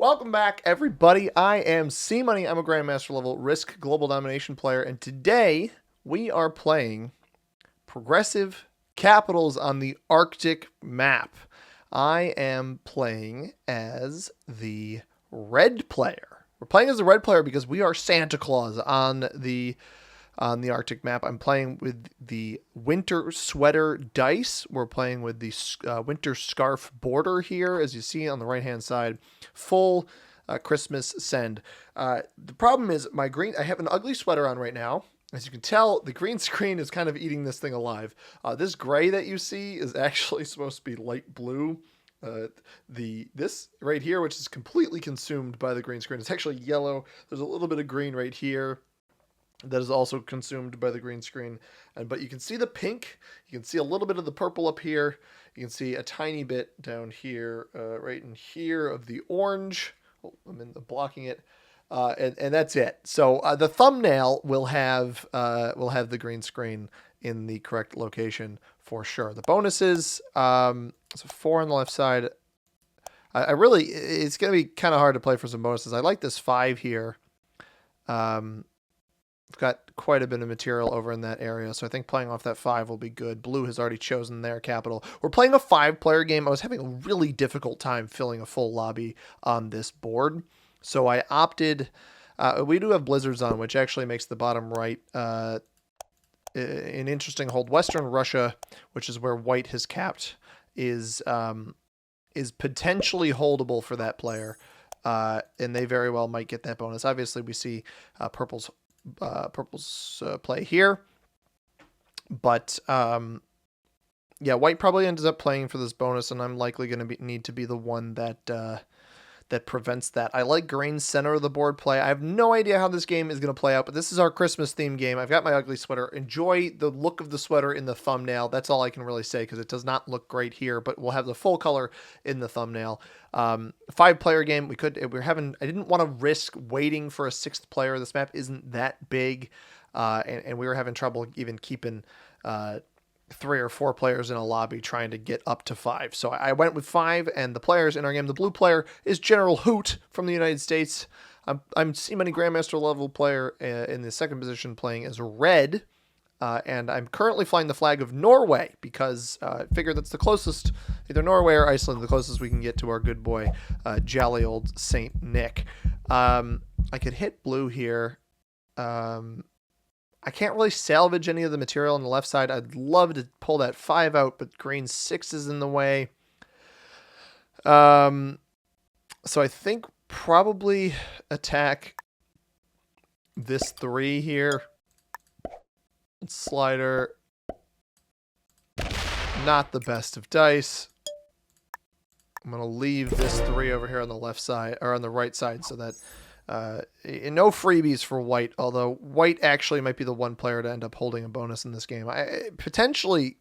Welcome back, everybody. I am C-Money. I'm a Grandmaster level Risk Global Domination player, and today we are playing Progressive Capitals on the Arctic map. I am playing as the red player. We're playing as the red player because we are Santa Claus on the Arctic map. I'm playing with the winter sweater dice. We're playing with the winter scarf border here, as you see on the right-hand side. Full Christmas send. The problem is I have an ugly sweater on right now. As you can tell, the green screen is kind of eating this thing alive. This gray that you see is actually supposed to be light blue. This right here, which is completely consumed by the green screen, it's actually yellow. There's a little bit of green right here that is also consumed by the green screen. But you can see the pink. You can see a little bit of the purple up here. You can see a tiny bit down here, right in here of the orange. Oh, I'm blocking it. And that's it. So the thumbnail will have the green screen in the correct location for sure. The bonuses, it's a 4 on the left side. It's going to be kind of hard to play for some bonuses. I like this 5 here. I've got quite a bit of material over in that area, so I think playing off that 5 will be good. Blue has already chosen their capital. We're playing a 5-player game. I was having a really difficult time filling a full lobby on this board, so I opted... we do have blizzards on, which actually makes the bottom right an interesting hold. Western Russia, which is where white has capped, is potentially holdable for that player, and they very well might get that bonus. Obviously, we see purple's play here, but yeah, white probably ends up playing for this bonus, and I'm likely going to need to be the one that prevents that. I like green's center of the board play. I have no idea how this game is going to play out, but this is our Christmas themed game. I've got my ugly sweater. Enjoy the look of the sweater in the thumbnail. That's all I can really say, because it does not look great here, but we'll have the full color in the thumbnail. 5-player game. I didn't want to risk waiting for a 6th player. This map isn't that big, and we were having trouble even keeping 3 or 4 players in a lobby trying to get up to 5. So I went with 5, and the players in our game, the blue player is General Hoot from the United States. I'm C-Money Grandmaster level player in the 2nd position, playing as red, and I'm currently flying the flag of Norway because I figure that's the closest, either Norway or Iceland, the closest we can get to our good boy, jolly old Saint Nick. I could hit blue here. I can't really salvage any of the material on the left side. I'd love to pull that 5 out, but green 6 is in the way. So I think probably attack this 3 here. Slider. Not the best of dice. I'm going to leave this 3 over here on the left side, or on the right side, so that... no freebies for white, although white actually might be the one player to end up holding a bonus in this game. Potentially,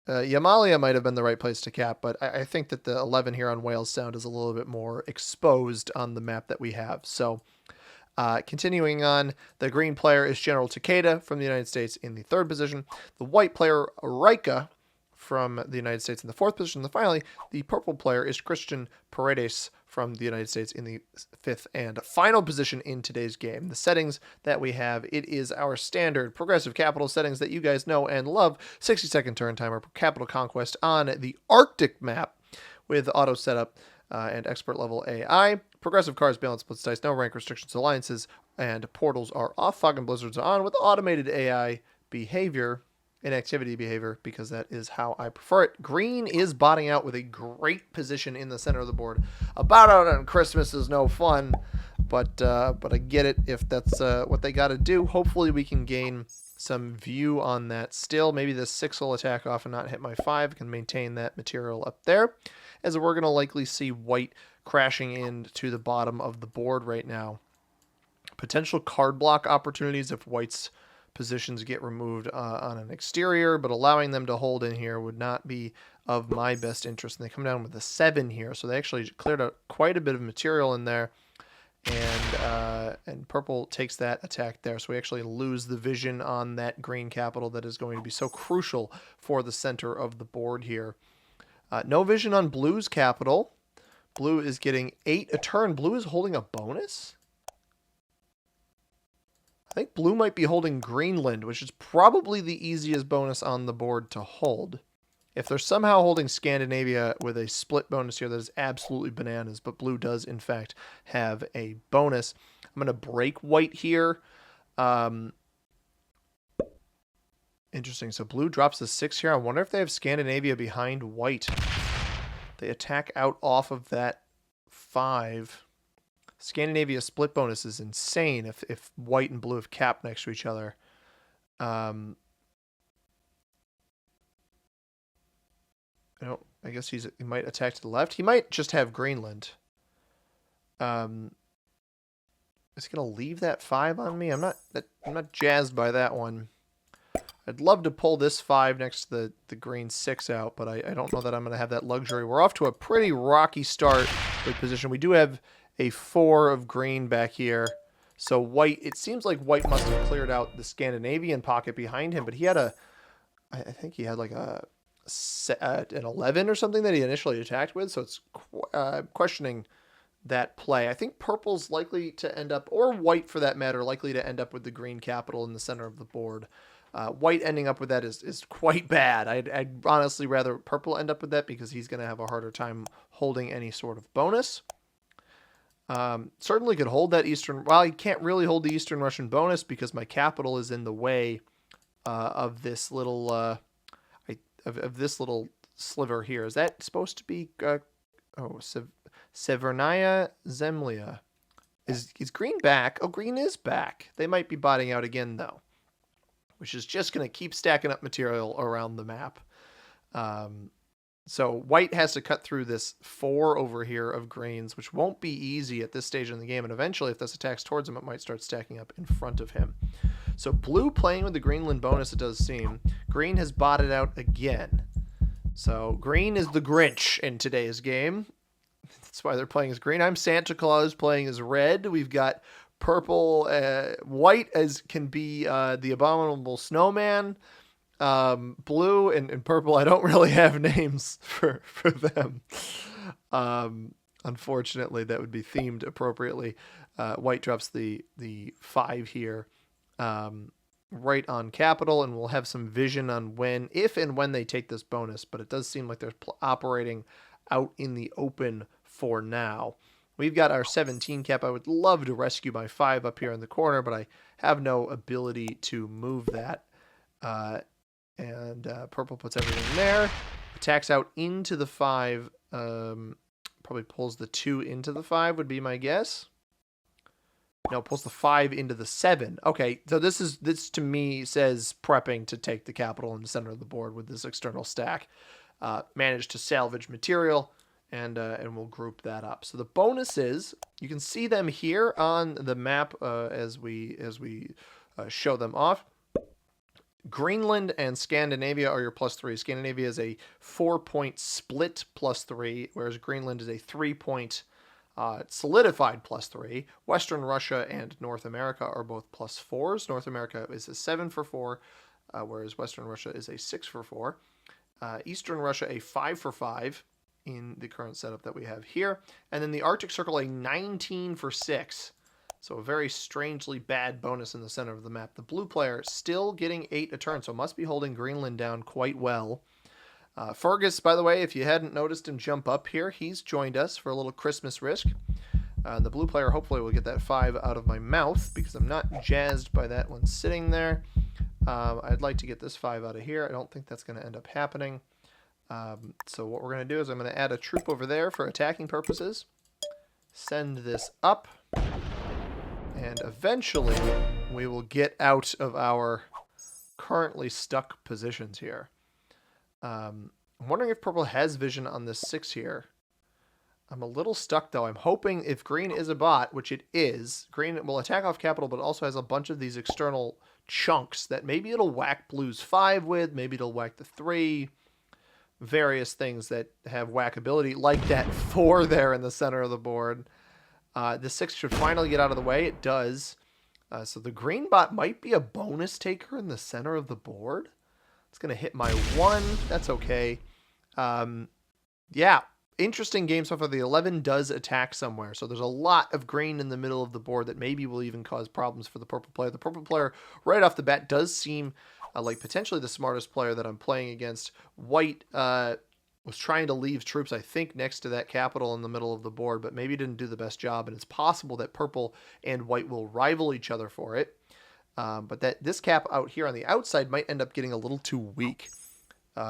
Yamalia might have been the right place to cap, but I think that the 11 here on Wales Sound is a little bit more exposed on the map that we have. So, continuing on, the green player is General Takeda from the United States in the 3rd position. The white player, Rika, from the United States in the 4th position. And finally, the purple player is Christian Paredes from the United States in the 5th and final position in today's game. The settings that we have, it is our standard progressive capital settings that you guys know and love. 60-second turn timer, capital conquest on the Arctic map with auto setup and expert level AI. Progressive cards, balance, splits dice, no rank restrictions, alliances, and portals are off. Fog and blizzards are on with automated AI behavior. Inactivity behavior, because that is how I prefer it. Green is botting out with a great position in the center of the board. A bot out on Christmas is no fun, but I get it if that's what they got to do. Hopefully we can gain some view on that still. Maybe the 6 will attack off and not hit my 5. Can maintain that material up there, as we're going to likely see white crashing into the bottom of the board right now. Potential card block opportunities if white's positions get removed on an exterior, but allowing them to hold in here would not be of my best interest. And they come down with a 7 here, so they actually cleared out quite a bit of material in there, and purple takes that attack there. So we actually lose the vision on that green capital that is going to be so crucial for the center of the board here. No vision on blue's capital, Blue is getting 8 a turn. Blue is holding a bonus? I think blue might be holding Greenland, which is probably the easiest bonus on the board to hold. If they're somehow holding Scandinavia with a split bonus here, that is absolutely bananas, but blue does, in fact, have a bonus. I'm going to break white here. Interesting. So blue drops the 6 here. I wonder if they have Scandinavia behind white. They attack out off of that 5. Scandinavia split bonus is insane if white and blue have cap next to each other. I guess he might attack to the left. He might just have Greenland. Is he gonna leave that 5 on me? I'm not jazzed by that one. I'd love to pull this 5 next to the green 6 out, but I don't know that I'm gonna have that luxury. We're off to a pretty rocky start with position. We do have a 4 of green back here. So white, it seems like white must have cleared out the Scandinavian pocket behind him, but he had I think he had like an 11 or something that he initially attacked with. So it's questioning that play. I think purple's likely to end up, or white for that matter, likely to end up with the green capital in the center of the board. White ending up with that is quite bad. I'd honestly rather purple end up with that because he's going to have a harder time holding any sort of bonus. Certainly could hold that Eastern. Well, he can't really hold the Eastern Russian bonus because my capital is in the way of this little of this little sliver here. Is that supposed to be Severnaya Zemlya? Is green back? Oh, green is back. They might be botting out again though, which is just going to keep stacking up material around the map. So white has to cut through this 4 over here of greens, which won't be easy at this stage in the game. And eventually, if this attacks towards him, it might start stacking up in front of him. So blue playing with the Greenland bonus, it does seem. Green has botted out again. So green is the Grinch in today's game. That's why they're playing as green. I'm Santa Claus playing as red. We've got purple, white as can be the abominable snowman. Blue and purple, I don't really have names for them. Unfortunately, that would be themed appropriately. White drops the 5 here, right on capital, and we'll have some vision on if and when they take this bonus, but it does seem like they're operating out in the open for now. We've got our 17 cap. I would love to rescue my 5 up here in the corner, but I have no ability to move that. And purple puts everything there. Attacks out into the 5. Probably pulls the 2 into the 5 would be my guess. No, pulls the 5 into the 7. Okay, so this to me says prepping to take the capital in the center of the board with this external stack. Managed to salvage material, and we'll group that up. So the bonuses, you can see them here on the map as we show them off. Greenland and Scandinavia are your +3. Scandinavia is a 4-point split +3, whereas Greenland is a 3-point solidified +3. Western Russia and North America are both +4s. North America is a 7 for 4, whereas Western Russia is a 6 for 4. Eastern Russia a 5 for 5 in the current setup that we have here. And then the Arctic Circle a 19 for 6. So a very strangely bad bonus in the center of the map. The blue player still getting 8 a turn, so must be holding Greenland down quite well. Fergus, by the way, if you hadn't noticed him jump up here, he's joined us for a little Christmas risk. The blue player hopefully will get that 5 out of my mouth because I'm not jazzed by that one sitting there. I'd like to get this 5 out of here. I don't think that's going to end up happening. So what we're going to do is I'm going to add a troop over there for attacking purposes. Send this up. And eventually, we will get out of our currently stuck positions here. I'm wondering if purple has vision on this 6 here. I'm a little stuck, though. I'm hoping if green is a bot, which it is, green will attack off capital, but also has a bunch of these external chunks that maybe it'll whack blue's 5 with, maybe it'll whack the 3, various things that have whackability, like that 4 there in the center of the board. The 6 should finally get out of the way. It does. So the green bot might be a bonus taker in the center of the board. It's going to hit my 1. That's okay. Yeah. interesting game so far. The 11 does attack somewhere, so there's a lot of green in the middle of the board that maybe will even cause problems for the purple player. The purple player, right off the bat, does seem like potentially the smartest player that I'm playing against. White was trying to leave troops, I think, next to that capital in the middle of the board, but maybe didn't do the best job, and it's possible that purple and white will rival each other for it. But that this cap out here on the outside might end up getting a little too weak.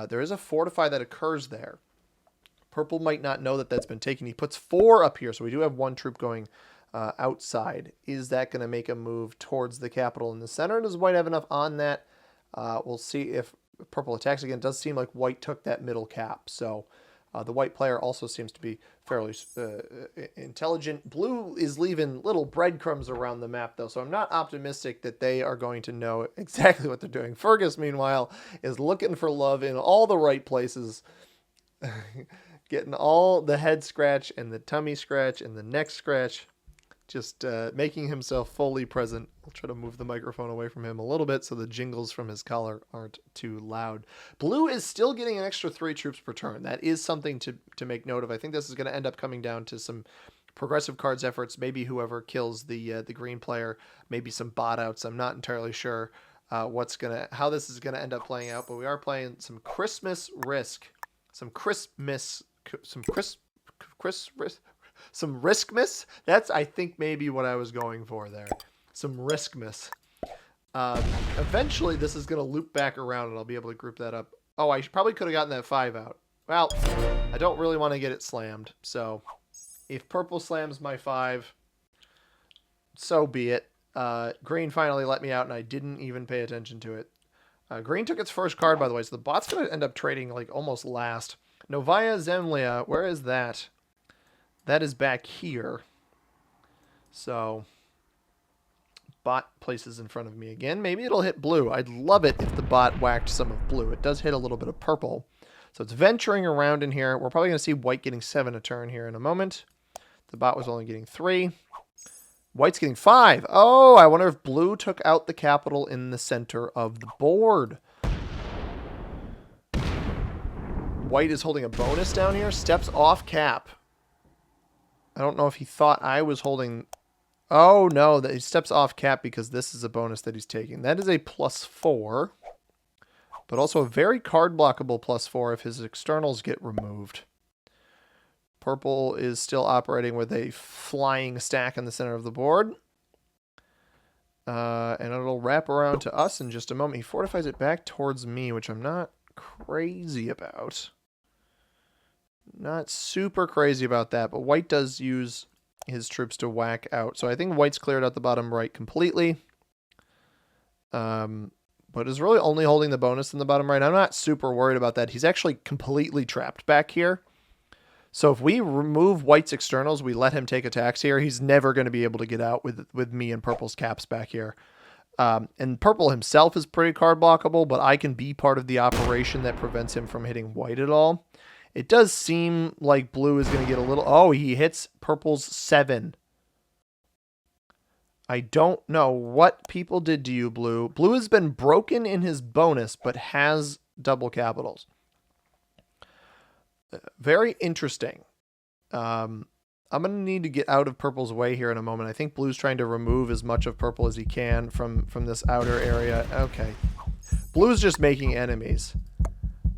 There is a fortify that occurs there. Purple might not know that that's been taken. He puts 4 up here, so we do have 1 troop going outside. Is that going to make a move towards the capital in the center? Does white have enough on that? We'll see if purple attacks again. It does seem like white took that middle cap, so the white player also seems to be fairly intelligent. Blue is leaving little breadcrumbs around the map, though, so I'm not optimistic that they are going to know exactly what they're doing. Fergus, meanwhile, is looking for love in all the right places, getting all the head scratch and the tummy scratch and the neck scratch, just making himself fully present. I'll try to move the microphone away from him a little bit so the jingles from his collar aren't too loud. Blue is still getting an extra 3 troops per turn. That is something to make note of. I think this is going to end up coming down to some progressive cards efforts, maybe whoever kills the green player, maybe some bot outs. I'm not entirely sure how this is gonna end up playing out, but we are playing some Christmas Risk, some Riskmas. That's, I think, maybe what I was going for there. Some Riskmas. Eventually, this is going to loop back around, and I'll be able to group that up. Oh, I probably could have gotten that 5 out. Well, I don't really want to get it slammed. So, if purple slams my 5, so be it. Green finally let me out, and I didn't even pay attention to it. Green took its first card, by the way, so the bot's going to end up trading like almost last. Novaya Zemlya, where is that? That is back here. So, bot places in front of me again. Maybe it'll hit blue. I'd love it if the bot whacked some of blue. It does hit a little bit of purple. So it's venturing around in here. We're probably going to see white getting 7 a turn here in a moment. The bot was only getting 3. White's getting 5. Oh, I wonder if blue took out the capital in the center of the board. White is holding a bonus down here. Steps off cap. I don't know if he thought I was holding... Oh, no, that he steps off cap because this is a bonus that he's taking. That is a +4, but also a very card-blockable +4 if his externals get removed. Purple is still operating with a flying stack in the center of the board. And it'll wrap around to us in just a moment. He fortifies it back towards me, which I'm not crazy about. Not super crazy about that, but white does use his troops to whack out. So I think white's cleared out the bottom right completely. But is really only holding the bonus in the bottom right. I'm not super worried about that. He's actually completely trapped back here. So if we remove white's externals, we let him take attacks here, he's never going to be able to get out with me and purple's caps back here. And purple himself is pretty card blockable, but I can be part of the operation that prevents him from hitting white at all. It does seem like blue is going to get a little... Oh, he hits purple's 7. I don't know what people did to you, blue. Blue has been broken in his bonus, but has double capitals. Very interesting. I'm going to need to get out of purple's way here in a moment. I think blue's trying to remove as much of purple as he can from this outer area. Okay. Blue's just making enemies.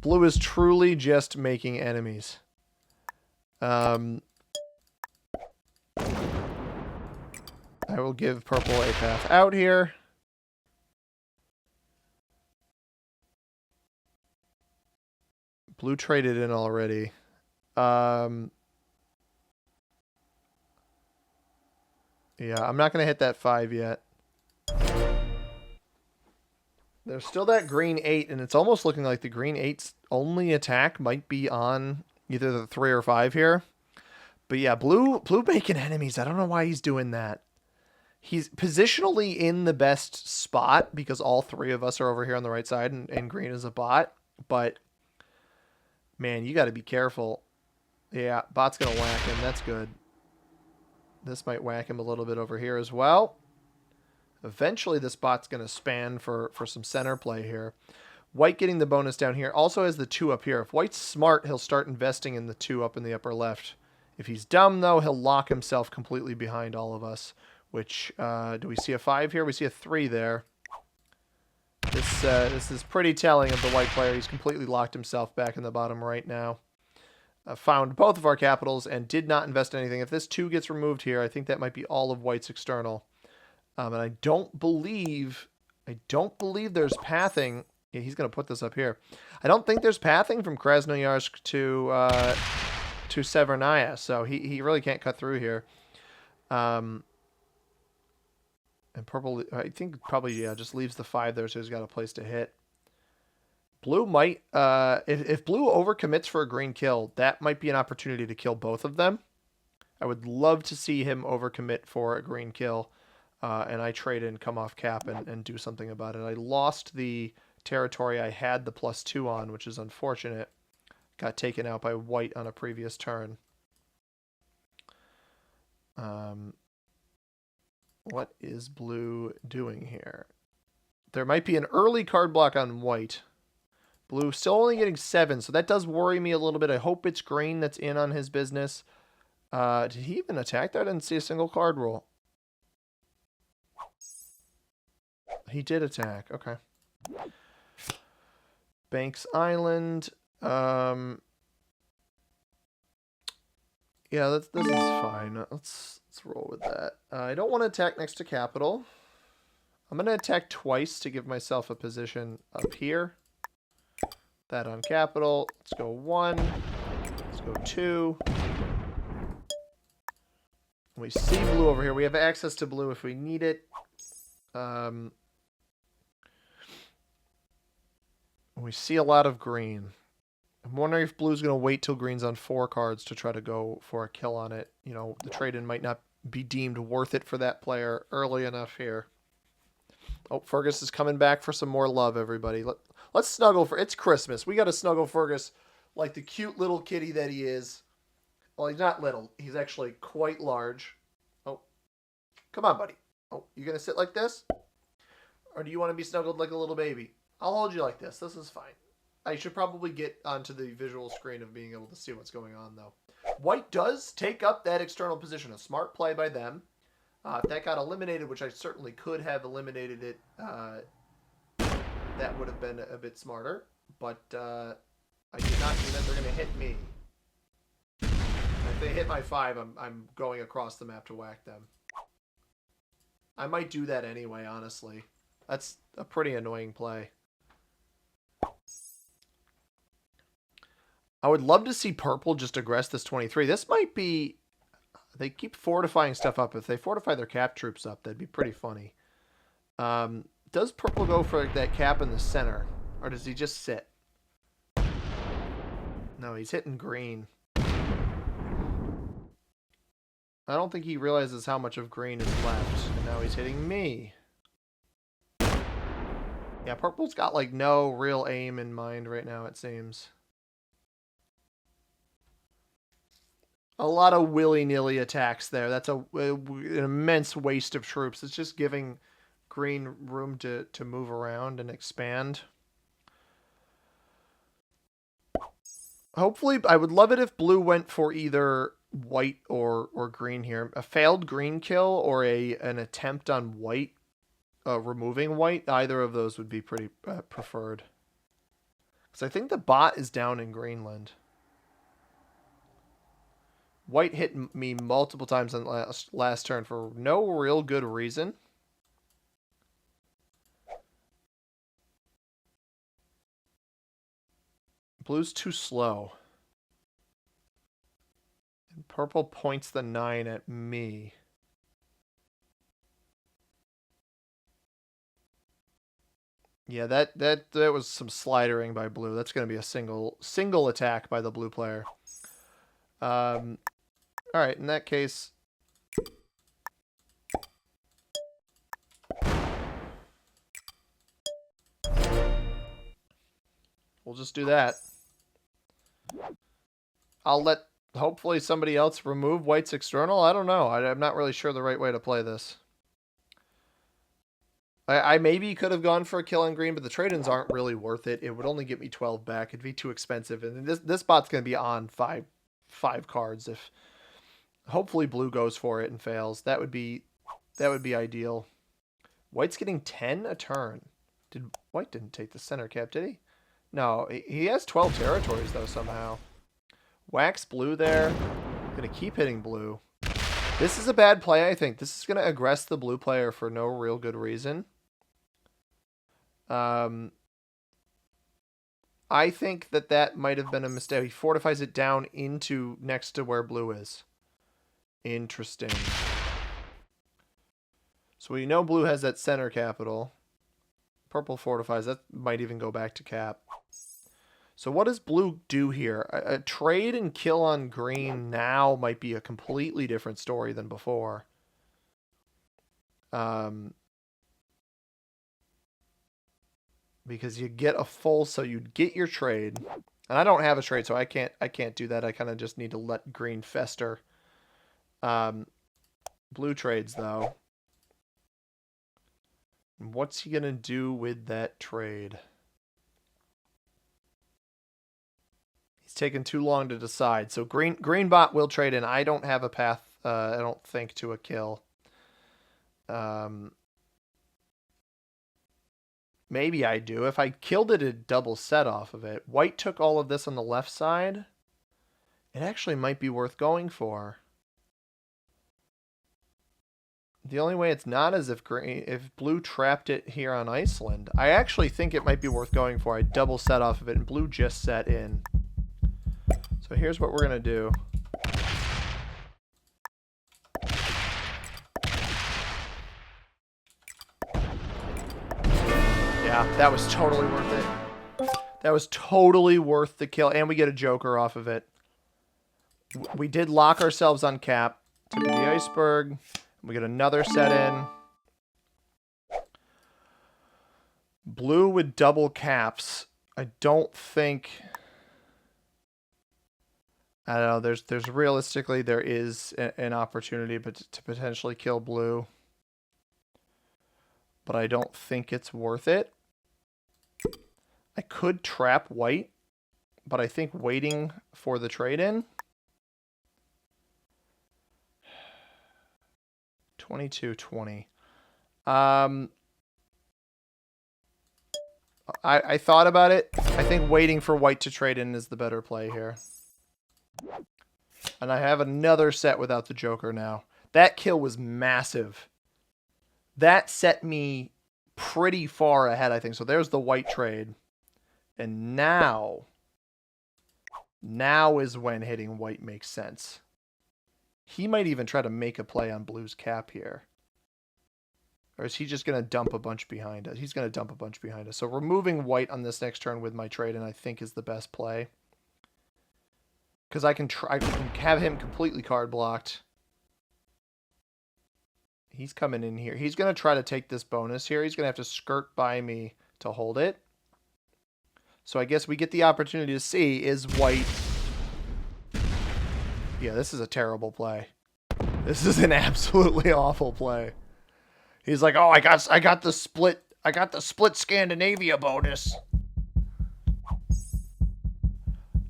Blue is truly just making enemies. I will give purple a path out here. Blue traded in already. Yeah, I'm not going to hit that 5 yet. There's still that green 8, and it's almost looking like the green 8's only attack might be on either the 3 or 5 here. But yeah, blue making enemies. I don't know why he's doing that. He's positionally in the best spot because all 3 of us are over here on the right side, and green is a bot. But, man, you got to be careful. Yeah, bot's going to whack him. That's good. This might whack him a little bit over here as well. Eventually, this bot's going to span for some center play here. White getting the bonus down here. Also has the 2 up here. If White's smart, he'll start investing in the 2 up in the upper left. If he's dumb, though, he'll lock himself completely behind all of us. Which, do we see a 5 here? We see a 3 there. This is pretty telling of the white player. He's completely locked himself back in the bottom right now. Found both of our capitals and did not invest anything. If this 2 gets removed here, I think that might be all of White's external. And I don't believe there's pathing. Yeah, he's going to put this up here. I don't think there's pathing from Krasnoyarsk to Severnaya, so he really can't cut through here. And purple, I think probably, yeah, just leaves the 5 there, so he's got a place to hit. Blue might, if blue overcommits for a green kill, that might be an opportunity to kill both of them. I would love to see him overcommit for a green kill, and I trade in, come off cap, and do something about it. I lost the territory I had the +2 on, which is unfortunate. Got taken out by white on a previous turn. What is blue doing here? There might be an early card block on white. Blue still only getting 7, so that does worry me a little bit. I hope it's green that's in on his business. Did he even attack that? I didn't see a single card roll. He did attack. Okay. Banks Island. Yeah, this is fine. Let's roll with that. I don't want to attack next to capital. I'm going to attack twice to give myself a position up here. That on capital. Let's go 1. Let's go 2. We see blue over here. We have access to blue if we need it. We see a lot of green. I'm wondering if blue's going to wait till green's on 4 cards to try to go for a kill on it. You know, the trade-in might not be deemed worth it for that player early enough here. Oh, Fergus is coming back for some more love, everybody. Let's snuggle for... It's Christmas. We got to snuggle Fergus like the cute little kitty that he is. Well, he's not little. He's actually quite large. Oh, come on, buddy. Oh, you going to sit like this? Or do you want to be snuggled like a little baby? I'll hold you like this. This is fine. I should probably get onto the visual screen of being able to see what's going on, though. White does take up that external position. A smart play by them. If that got eliminated, which I certainly could have eliminated it, that would have been a bit smarter. But I did not mean that they're going to hit me. If they hit my 5, I'm going across the map to whack them. I might do that anyway, honestly. That's a pretty annoying play. I would love to see purple just aggress this 23. This might be... They keep fortifying stuff up. If they fortify their cap troops up, that'd be pretty funny. Does purple go for that cap in the center? Or does he just sit? No, he's hitting green. I don't think he realizes how much of green is left. And now he's hitting me. Yeah, purple's got like no real aim in mind right now, it seems. A lot of willy-nilly attacks there. That's an immense waste of troops. It's just giving green room to move around and expand. Hopefully, I would love it if blue went for either white or green here. A failed green kill or an attempt on white, removing white. Either of those would be pretty preferred. Because I think the bot is down in Greenland. White hit me multiple times on last turn for no real good reason. Blue's too slow. And purple points the 9 at me. Yeah, that was some slidering by blue. That's going to be a single attack by the blue player. All right, in that case, we'll just do that. I'll let, hopefully, somebody else remove white's external. I don't know. I'm not really sure the right way to play this. I maybe could have gone for a kill on green, but the trade-ins aren't really worth it. It would only get me 12 back. It'd be too expensive. And this bot's going to be on five cards if hopefully blue goes for it and fails. That would be ideal. White's getting 10 a turn. White didn't take the center cap, did he? No, he has 12 territories though somehow. Wax blue there. Gonna keep hitting blue. This is a bad play, I think. This is gonna aggress the blue player for no real good reason. I think that might have been a mistake. He fortifies it down into next to where blue is. Interesting. So we know blue has that center capital. Purple fortifies. That might even go back to cap. So what does blue do here? A trade and kill on green now might be a completely different story than before. Because you get a full, so you'd get your trade. And I don't have a trade, so I can't do that. I kind of just need to let green fester. Blue trades, though. What's he going to do with that trade? He's taken too long to decide. So green bot will trade in. I don't have a path, I don't think, to a kill. Maybe I do. If I killed it, it'd double set off of it. White took all of this on the left side. It actually might be worth going for. The only way it's not is if blue trapped it here on Iceland. I actually think it might be worth going for. I double set off of it, and blue just set in. So here's what we're going to do. Yeah, that was totally worth it. That was totally worth the kill, and we get a joker off of it. We did lock ourselves on cap. Tip of the iceberg. We get another set in. Blue with double caps. I don't think... I don't know. There's realistically, there is an opportunity to potentially kill blue. But I don't think it's worth it. I could trap white, but I think waiting for the trade-in... 22-20. I thought about it. I think waiting for white to trade in is the better play here. And I have another set without the joker now. That kill was massive. That set me pretty far ahead, I think. So there's the white trade. And now is when hitting white makes sense. He might even try to make a play on blue's cap here. Or is he just going to dump a bunch behind us? He's going to dump a bunch behind us. So removing white on this next turn with my trade, and I think is the best play. Because I can have him completely card blocked. He's coming in here. He's going to try to take this bonus here. He's going to have to skirt by me to hold it. So I guess we get the opportunity to see, is white... Yeah, this is a terrible play. This is an absolutely awful play. He's like, "Oh, I got the split Scandinavia bonus."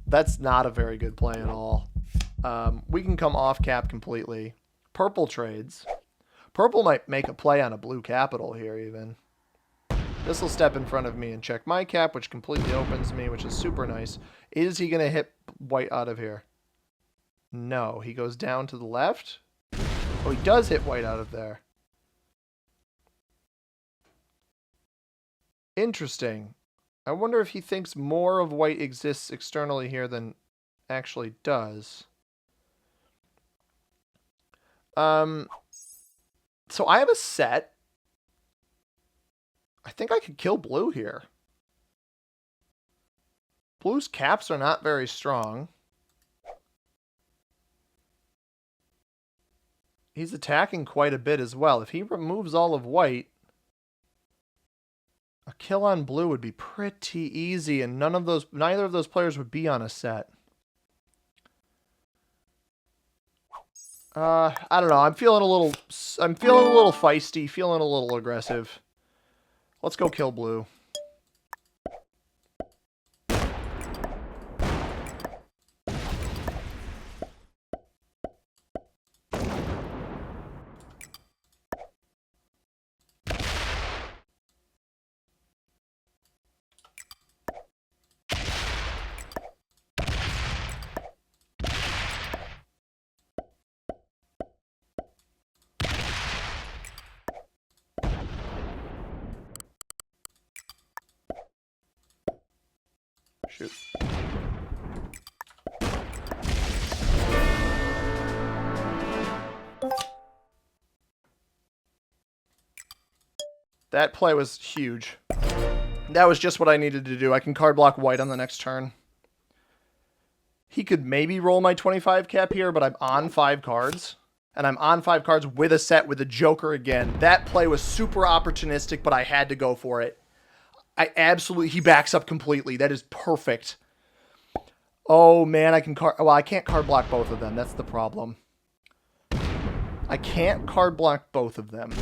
That's not a very good play at all. We can come off cap completely. Purple trades. Purple might make a play on a blue capital here even. This will step in front of me and check my cap, which completely opens me, which is super nice. Is he going to hit white out of here? No, he goes down to the left. Oh, he does hit white out of there. Interesting. I wonder if he thinks more of white exists externally here than actually does. So I have a set. I think I could kill blue here. Blue's caps are not very strong. He's attacking quite a bit as well. If he removes all of white, a kill on blue would be pretty easy, and neither of those players would be on a set. I don't know. I'm feeling a little feisty, feeling a little aggressive. Let's go kill blue. Shoot. That play was huge. That was just what I needed to do. I can card block white on the next turn. He could maybe roll my 25 cap here, but I'm on 5 cards. And I'm on 5 cards with a set with a Joker again. That play was super opportunistic, but I had to go for it. He backs up completely. That is perfect. Oh, man, I can't card block both of them. That's the problem. I can't card block both of them.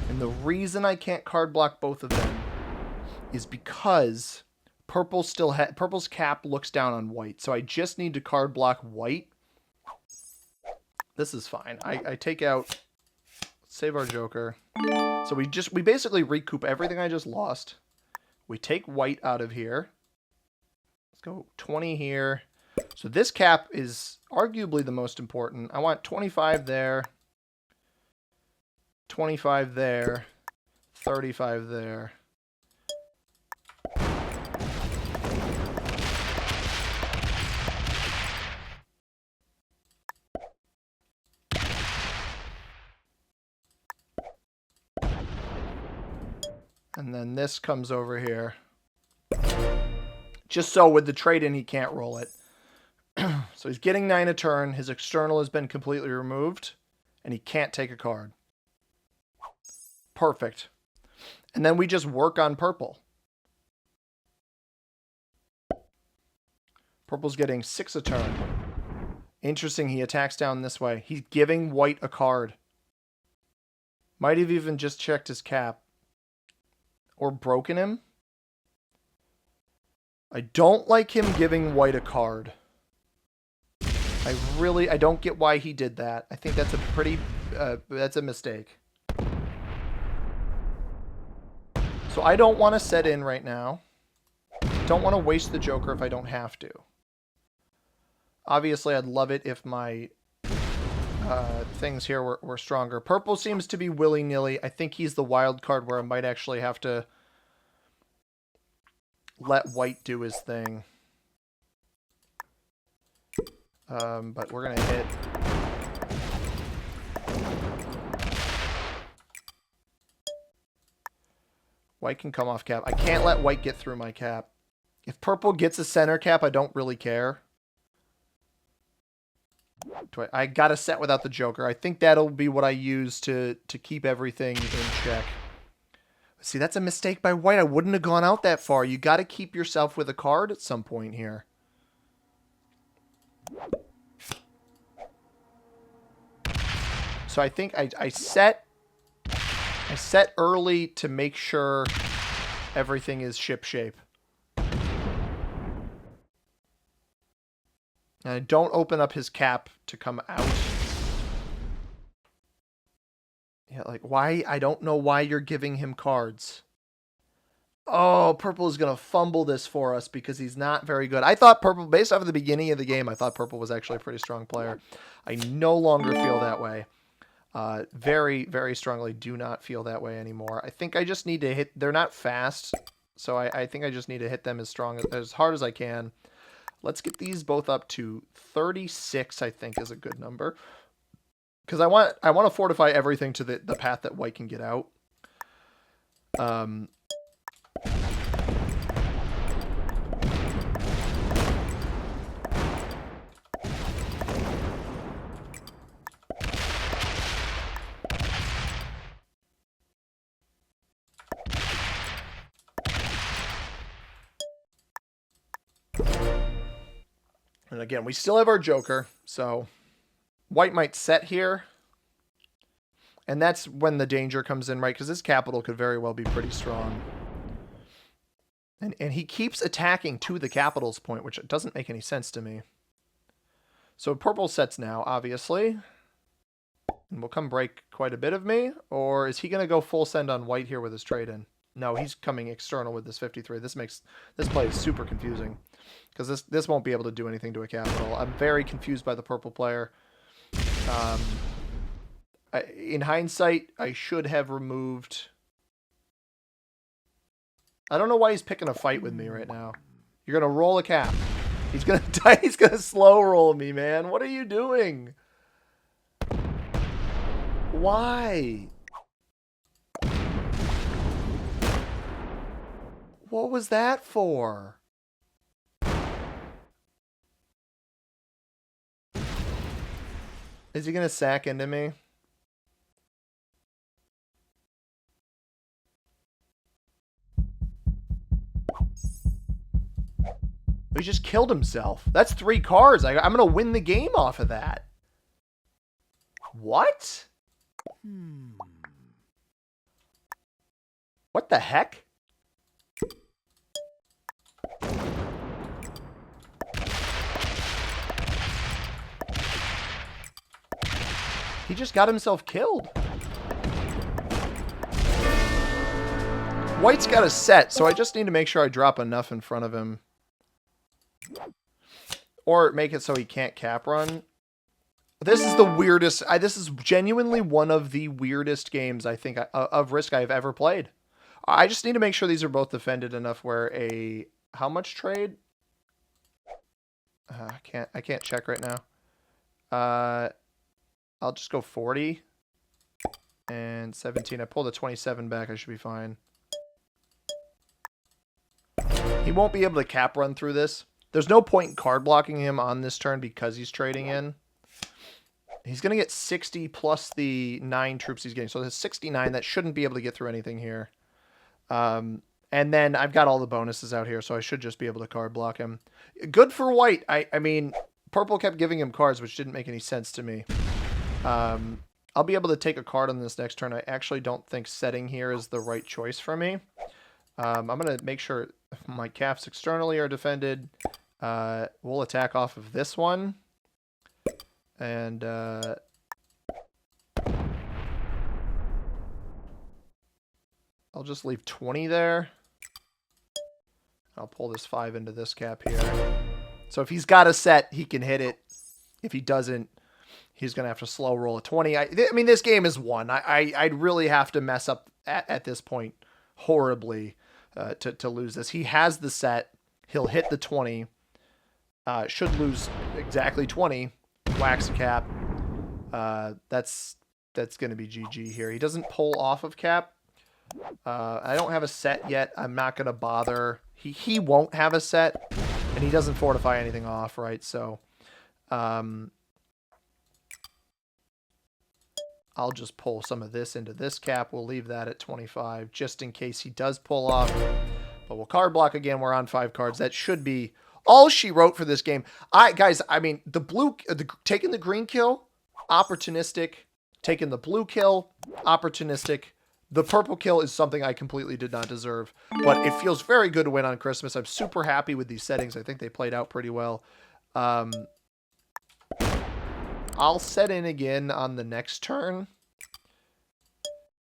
And the reason I can't card block both of them is because purple's cap looks down on white. So I just need to card block white. This is fine. I take out, save our Joker. So we basically recoup everything I just lost. We take white out of here. Let's go 20 here. So this cap is arguably the most important. I want 25 there, 25 there, 35 there. And then this comes over here. Just so with the trade-in, he can't roll it. So he's getting 9 a turn. His external has been completely removed. And he can't take a card. Perfect. And then we just work on purple. Purple's getting 6 a turn. Interesting, he attacks down this way. He's giving white a card. Might have even just checked his cap. Or broken him. I don't like him giving white a card. I don't get why he did that. I think that's a pretty, that's a mistake. So I don't want to set in right now. Don't want to waste the Joker if I don't have to. Obviously, I'd love it if my things here were stronger. Purple seems to be willy-nilly. I think he's the wild card where I might actually have to let white do his thing. But we're going to hit. White can come off cap. I can't let white get through my cap. If purple gets a center cap, I don't really care. I got a set without the Joker. I think that'll be what I use to keep everything in check. See, that's a mistake by white. I wouldn't have gone out that far. You got to keep yourself with a card at some point here. So I think I set early to make sure everything is shipshape. And I don't open up his cap to come out. Yeah, like, why? I don't know why you're giving him cards. Oh, purple is going to fumble this for us because he's not very good. I thought purple, based off of the beginning of the game, I thought purple was actually a pretty strong player. I no longer feel that way. Very, very strongly do not feel that way anymore. I think I just need to hit... They're not fast, so I think I just need to hit them as hard as I can. Let's get these both up to 36, I think, is a good number. Because I want to fortify everything to the path that white can get out. And again, we still have our Joker, so white might set here. And that's when the danger comes in, right? Because this capital could very well be pretty strong. And he keeps attacking to the capital's point, which doesn't make any sense to me. So purple sets now, obviously. And will come break quite a bit of me. Or is he going to go full send on white here with his trade in? No, he's coming external with this 53. This makes this play super confusing. Because this won't be able to do anything to a capital. I'm very confused by the purple player. In hindsight, I should have removed... I don't know why he's picking a fight with me right now. You're going to roll a cap. He's going to die. He's going to slow roll me, man. What are you doing? Why? What was that for? Is he going to sack into me? He just killed himself. That's 3 cards. I'm going to win the game off of that. What? What the heck? He just got himself killed. White's got a set, so I just need to make sure I drop enough in front of him. Or make it so he can't cap run. This is the weirdest... this is genuinely one of the weirdest games, I think, of Risk I've ever played. I just need to make sure these are both defended enough where a... How much trade? I can't check right now. I'll just go 40. And 17. I pulled a 27 back. I should be fine. He won't be able to cap run through this. There's no point in card blocking him on this turn because he's trading in. He's going to get 60 plus the 9 troops he's getting. So there's 69. That shouldn't be able to get through anything here. And then I've got all the bonuses out here, so I should just be able to card block him. Good for white. I mean, purple kept giving him cards, which didn't make any sense to me. I'll be able to take a card on this next turn. I actually don't think setting here is the right choice for me. I'm going to make sure my caps externally are defended. We'll attack off of this one. And I'll just leave 20 there. I'll pull this 5 into this cap here. So if he's got a set, he can hit it. If he doesn't, he's going to have to slow roll a 20. I mean, this game is won. I'd really have to mess up at this point horribly to lose this. He has the set. He'll hit the 20. Should lose exactly 20. Wax a cap. That's going to be GG here. He doesn't pull off of cap. I don't have a set yet. I'm not going to bother. He won't have a set, and he doesn't fortify anything off, right? So I'll just pull some of this into this cap. We'll leave that at 25 just in case he does pull off. But we'll card block again. We're on 5 cards. That should be all she wrote for this game. Guys, I mean, taking the green kill, opportunistic. Taking the blue kill, opportunistic. The purple kill is something I completely did not deserve. But it feels very good to win on Christmas. I'm super happy with these settings. I think they played out pretty well. I'll set in again on the next turn.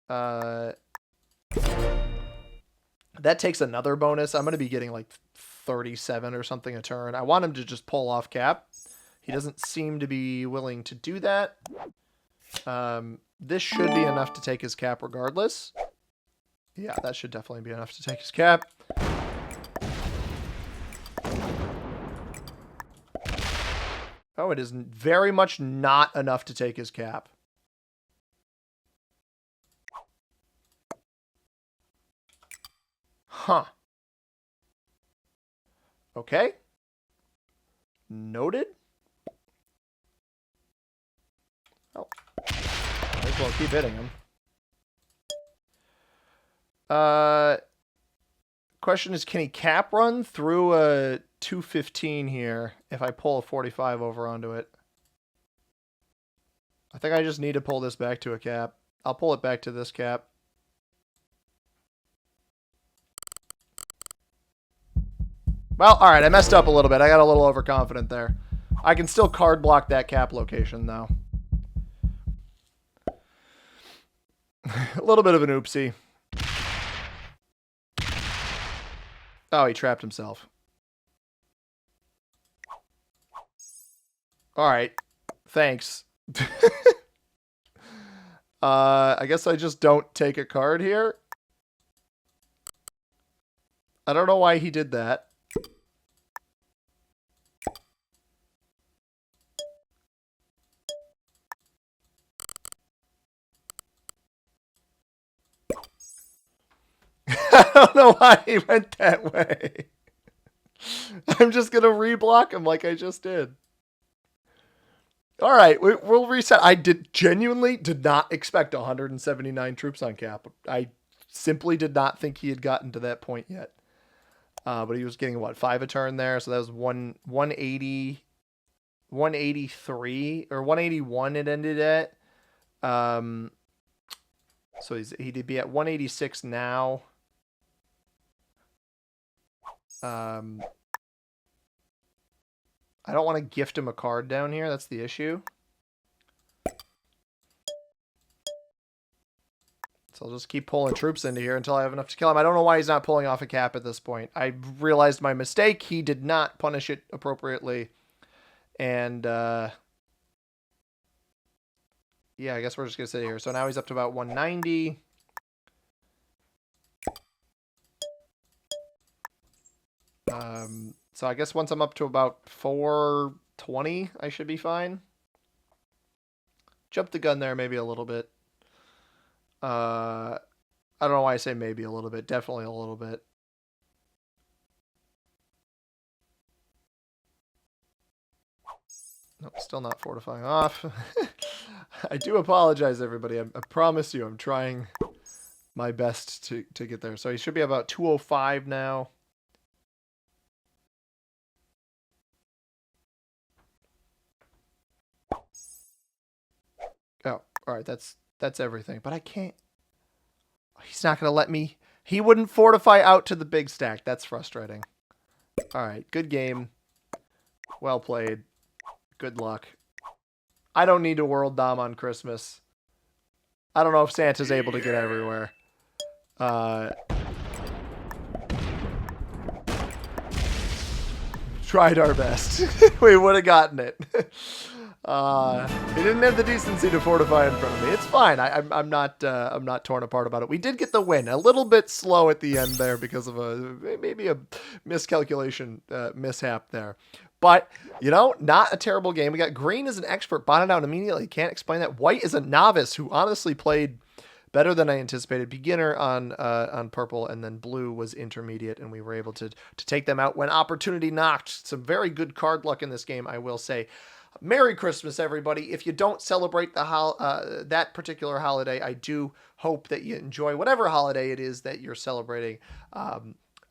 That takes another bonus. I'm going to be getting like 37 or something a turn. I want him to just pull off cap. He doesn't seem to be willing to do that. This should be enough to take his cap regardless. Yeah, that should definitely be enough to take his cap. Oh, it is very much not enough to take his cap. Huh. Okay. Noted. Oh. Might as well keep hitting him. Question is, can he cap run through a 215 here if I pull a 45 over onto it? I think I just need to pull this back to a cap. I'll pull it back to this cap. Well, all right, I messed up a little bit. I got a little overconfident there. I can still card block that cap location, though. A little bit of an oopsie. Oh, he trapped himself. All right. Thanks. I guess I just don't take a card here. I don't know why he did that. I don't know why he went that way. I'm just going to reblock him like I just did. All right, we'll reset. I genuinely did not expect 179 troops on cap. I simply did not think he had gotten to that point yet. But he was getting, what, 5 a turn there? So that was 180, 183, or 181 it ended at. So he'd be at 186 now. I don't want to gift him a card down here. That's the issue. So I'll just keep pulling troops into here until I have enough to kill him. I don't know why he's not pulling off a cap at this point. I realized my mistake. He did not punish it appropriately. And, yeah, I guess we're just going to sit here. So now he's up to about 190. So I guess once I'm up to about 420, I should be fine. Jump the gun there maybe a little bit. I don't know why I say maybe a little bit. Definitely a little bit. Nope, still not fortifying off. I do apologize, everybody. I promise you I'm trying my best to get there. So he should be about 205 now. Oh, all right, that's everything. But I can't. He's not going to let me. He wouldn't fortify out to the big stack. That's frustrating. All right, good game. Well played. Good luck. I don't need a world dom on Christmas. I don't know if Santa's able to get everywhere. Tried our best. We would have gotten it. He didn't have the decency to fortify in front of me. It's fine. I'm not torn apart about it. We did get the win. A little bit slow at the end there because of maybe a miscalculation mishap there. But, you know, not a terrible game. We got green as an expert, botted out immediately. Can't explain that. White is a novice who honestly played better than I anticipated. Beginner on purple, and then blue was intermediate, and we were able to take them out when opportunity knocked. Some very good card luck in this game, I will say. Merry Christmas, everybody. If you don't celebrate that particular holiday, I do hope that you enjoy whatever holiday it is that you're celebrating.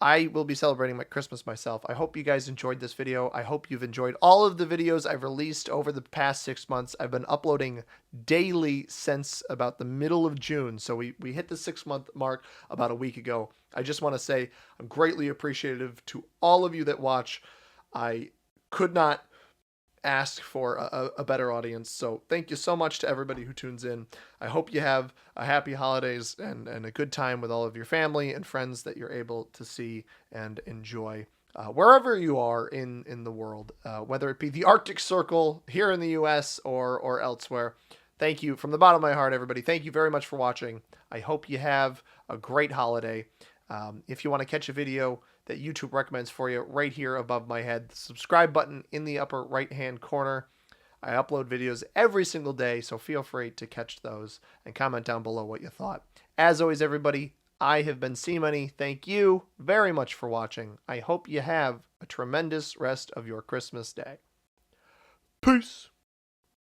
I will be celebrating my Christmas myself. I hope you guys enjoyed this video. I hope you've enjoyed all of the videos I've released over the past 6 months. I've been uploading daily since about the middle of June. So we hit the 6-month mark about a week ago. I just want to say I'm greatly appreciative to all of you that watch. I could not ask for a better audience. So thank you so much to everybody who tunes in. I hope you have a happy holidays and a good time with all of your family and friends that you're able to see and enjoy wherever you are in the world, whether it be the Arctic Circle here in the US or elsewhere. Thank you from the bottom of my heart, everybody. Thank you very much for watching. I hope you have a great holiday. If you want to catch a video that YouTube recommends for you, right here above my head, the subscribe button in the upper right hand corner. I upload videos every single day, so feel free to catch those and comment down below what you thought. As always, everybody, I have been C-Money. Thank you very much for watching. I hope you have a tremendous rest of your Christmas day. Peace.